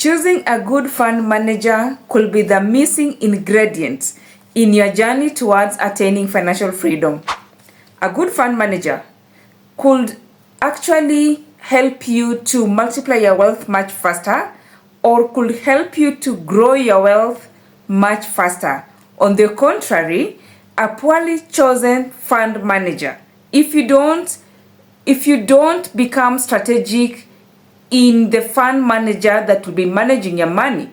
Choosing a good fund manager could be the missing ingredient in your journey towards attaining financial freedom. A good fund manager could actually help you to multiply your wealth much faster, or could help you to grow your wealth much faster. On the contrary, a poorly chosen fund manager, if you don't become strategic in the fund manager that will be managing your money,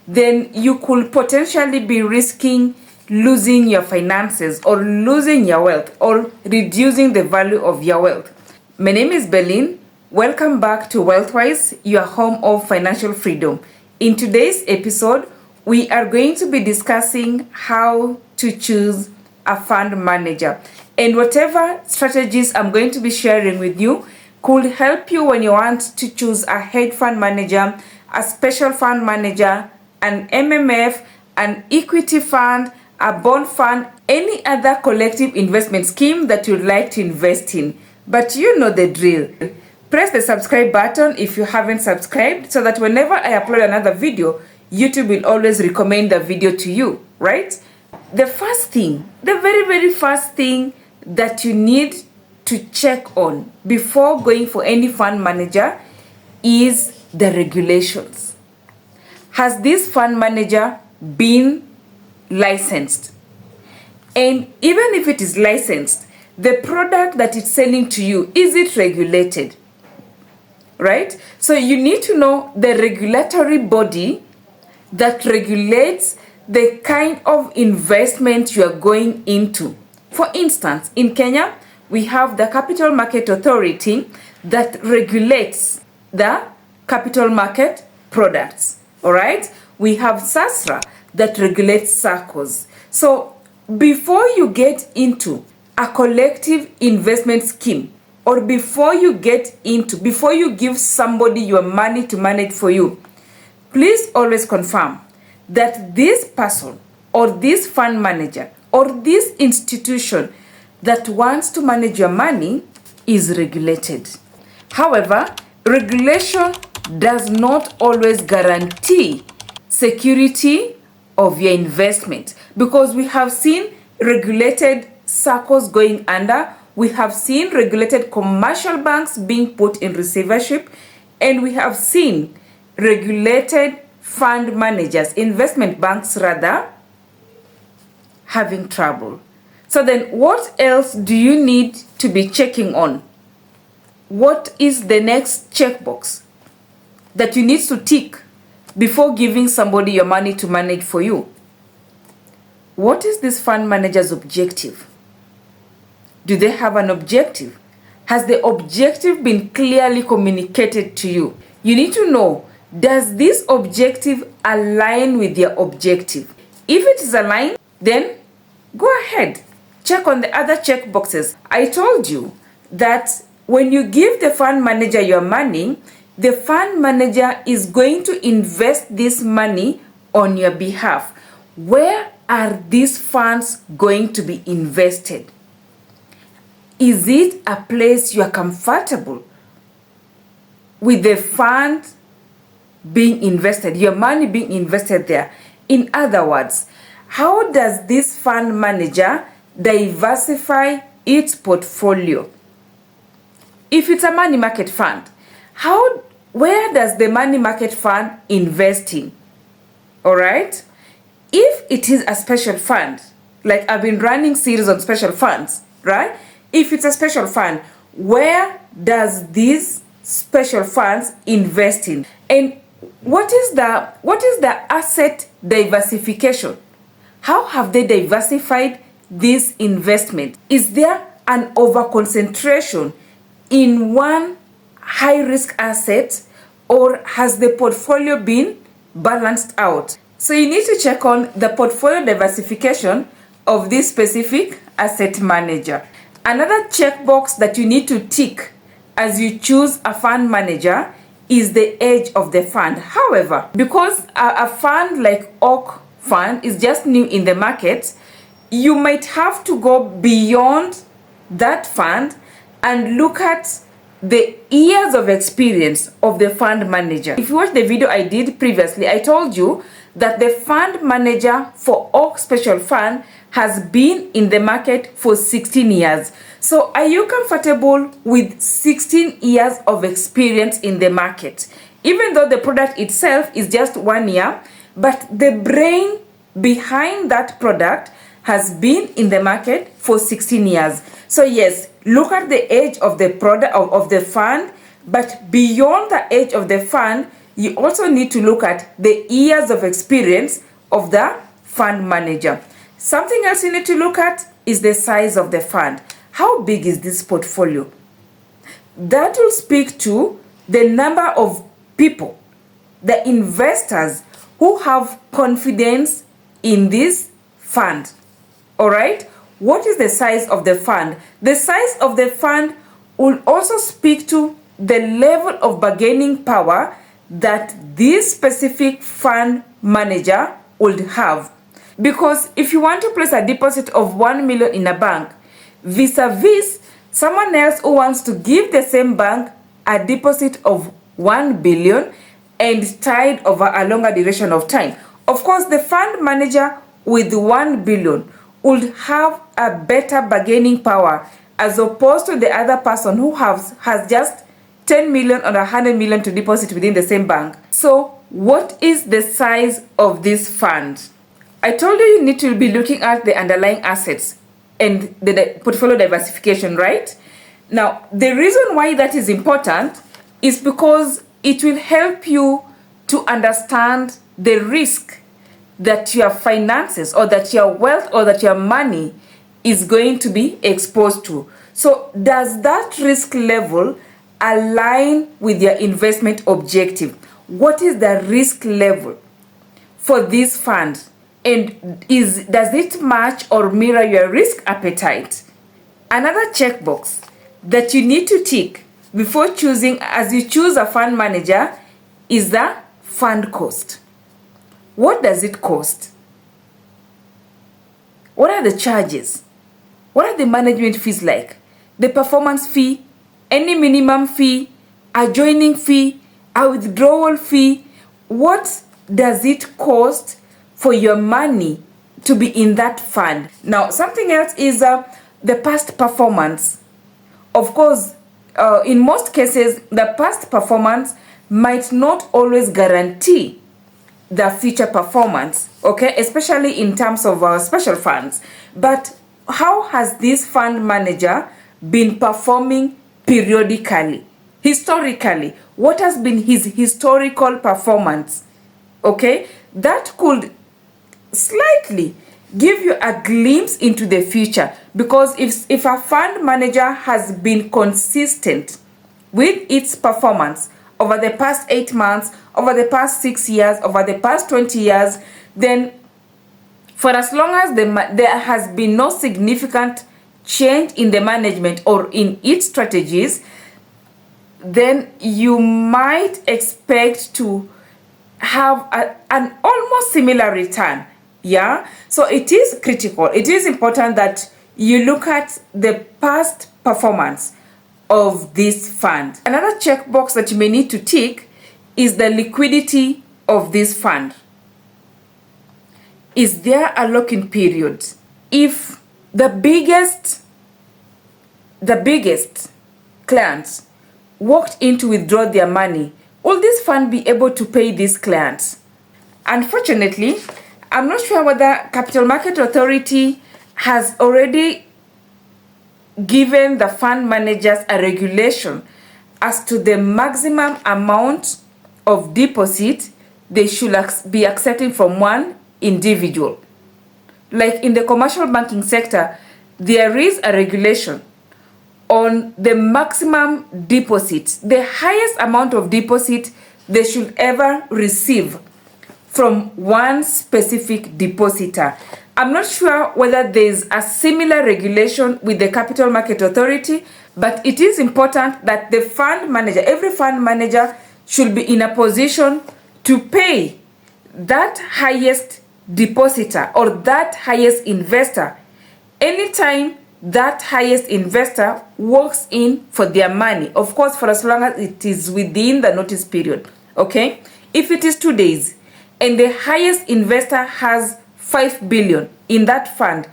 then you could potentially be risking losing your finances or losing your wealth or reducing the value of your wealth. My name is Berlin. Welcome back to Wealthwise, your home of financial freedom. In today's episode, we are going to be discussing how to choose a fund manager. And whatever strategies I'm going to be sharing with you could help you when you want to choose a hedge fund manager, a special fund manager, an MMF, an equity fund, a bond fund, any other collective investment scheme that you'd like to invest in. But you know the drill. Press the subscribe button if you haven't subscribed, so that whenever I upload another video, YouTube will always recommend the video to you, right? The very first thing that you need to check on before going for any fund manager is the regulations. Has this fund manager been licensed? And even if it is licensed, the product that it's selling to you, is it regulated? Right? So you need to know the regulatory body that regulates the kind of investment you are going into. For instance, in Kenya, we have the Capital Market Authority that regulates the capital market products. All right? We have SASRA that regulates SACCOs. So before you get into a collective investment scheme, or before you give somebody your money to manage for you, please always confirm that this person or this fund manager or this institution that wants to manage your money is regulated. However, regulation does not always guarantee security of your investment, because we have seen regulated SACCOs going under, we have seen regulated commercial banks being put in receivership, and we have seen regulated fund managers, investment banks rather, having trouble. So then what else do you need to be checking on? What is the next checkbox that you need to tick before giving somebody your money to manage for you? What is this fund manager's objective? Do they have an objective? Has the objective been clearly communicated to you? You need to know, does this objective align with your objective? If it is aligned, then go ahead. Check on the other check boxes. I told you that when you give the fund manager your money, the fund manager is going to invest this money on your behalf. Where are these funds going to be invested? Is it a place you are comfortable with the fund being invested, your money being invested there? In other words, how does this fund manager diversify its portfolio? If it's a money market fund, where does the money market fund invest in? All right? If it is a special fund, like I've been running series on special funds, right? If it's a special fund, where does these special funds invest in? And what is the asset diversification? How have they diversified this investment? Is there an over-concentration in one high-risk asset, or has the portfolio been balanced out? So you need to check on the portfolio diversification of this specific asset manager. Another checkbox that you need to tick as you choose a fund manager is the age of the fund. However, because a fund like Oak Fund is just new in the market, you might have to go beyond that fund and look at the years of experience of the fund manager. If you watch the video I did previously, I told you that the fund manager for Oak Special Fund has been in the market for 16 years. So are you comfortable with 16 years of experience in the market? Even though the product itself is just 1 year, but the brain behind that product has been in the market for 16 years. So yes, look at the age of the product of the fund, but beyond the age of the fund, you also need to look at the years of experience of the fund manager. Something else you need to look at is the size of the fund. How big is this portfolio? That will speak to the number of people, the investors who have confidence in this fund. All right? What is the size of the fund? The size of the fund will also speak to the level of bargaining power that this specific fund manager would have. Because if you want to place a deposit of 1 million in a bank, vis-a-vis someone else who wants to give the same bank a deposit of 1 billion and tied over a longer duration of time. Of course, the fund manager with 1 billion would have a better bargaining power as opposed to the other person who has just 10 million or 100 million to deposit within the same bank. So what is the size of this fund? I told you need to be looking at the underlying assets and the portfolio diversification, right? Now, the reason why that is important is because it will help you to understand the risk that your finances or that your wealth or that your money is going to be exposed to. So does that risk level align with your investment objective? What is the risk level for this fund? And does it match or mirror your risk appetite? Another checkbox that you need to tick before choosing, as you choose a fund manager, is the fund cost. What does it cost? What are the charges? What are the management fees like? The performance fee, any minimum fee, a joining fee, a withdrawal fee. What does it cost for your money to be in that fund? Now, something else is the past performance. Of course, in most cases, the past performance might not always guarantee the future performance, okay, especially in terms of special funds. But how has this fund manager been performing periodically, historically? What has been his historical performance? Okay, that could slightly give you a glimpse into the future, because if a fund manager has been consistent with its performance over the past 8 months, over the past 6 years, over the past 20 years, then for as long as there has been no significant change in the management or in its strategies, then you might expect to have an almost similar return. Yeah, so it is critical. It is important that you look at the past performance of this fund. Another checkbox that you may need to tick is the liquidity of this fund. Is there a lock-in period? If the biggest clients walked in to withdraw their money, will this fund be able to pay these clients? Unfortunately, I'm not sure whether Capital Market Authority has already given the fund managers a regulation as to the maximum amount of deposit they should be accepting from one individual. Like in the commercial banking sector, there is a regulation on the maximum deposit, the highest amount of deposit they should ever receive from one specific depositor. I'm not sure whether there's a similar regulation with the Capital Market Authority, but it is important that the fund manager, every fund manager, should be in a position to pay that highest depositor or that highest investor anytime that highest investor works in for their money. Of course, for as long as it is within the notice period. Okay? If it is 2 days and the highest investor has 5 billion in that fund,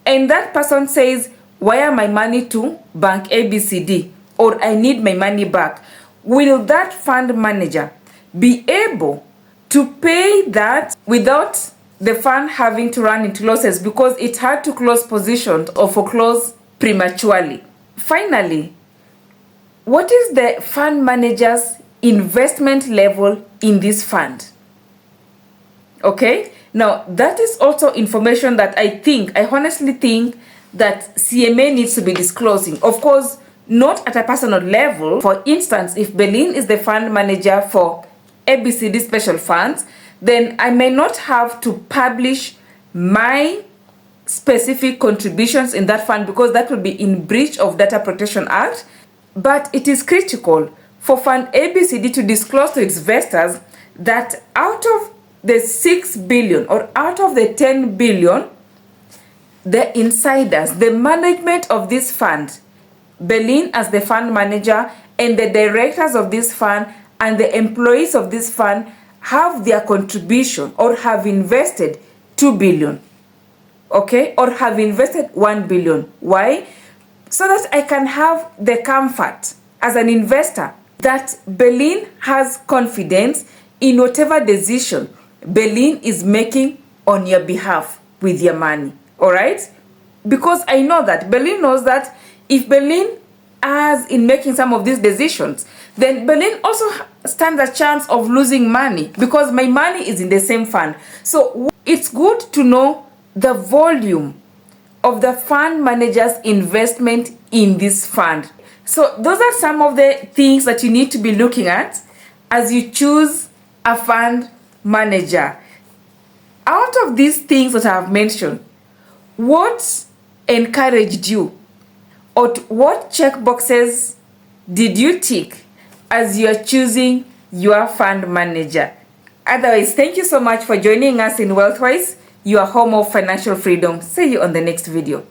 and that person says, wire my money to bank ABCD, or I need my money back, will that fund manager be able to pay that without the fund having to run into losses because it had to close positions or foreclose prematurely? Finally, what is the fund manager's investment level in this fund? Okay, now that is also information that I honestly think that CMA needs to be disclosing. Of course, not at a personal level. For instance, if Berlin is the fund manager for ABCD special funds, then I may not have to publish my specific contributions in that fund because that would be in breach of Data Protection Act. But it is critical for fund ABCD to disclose to its investors that out of the 6 billion or out of the 10 billion, the insiders, the management of this fund, Berlin as the fund manager and the directors of this fund and the employees of this fund have their contribution or have invested 2 billion, okay, or have invested 1 billion. Why? So that I can have the comfort as an investor that Berlin has confidence in whatever decision Berlin is making on your behalf with your money. All right? Because I know that Berlin knows that if Berlin as in making some of these decisions, then Berlin also stands a chance of losing money because my money is in the same fund. So it's good to know the volume of the fund manager's investment in this fund. So those are some of the things that you need to be looking at as you choose a fund manager. Out of these things that I have mentioned, what encouraged you, or what checkboxes did you tick as you are choosing your fund manager? Otherwise, thank you so much for joining us in Wealthwise, your home of financial freedom. See you on the next video.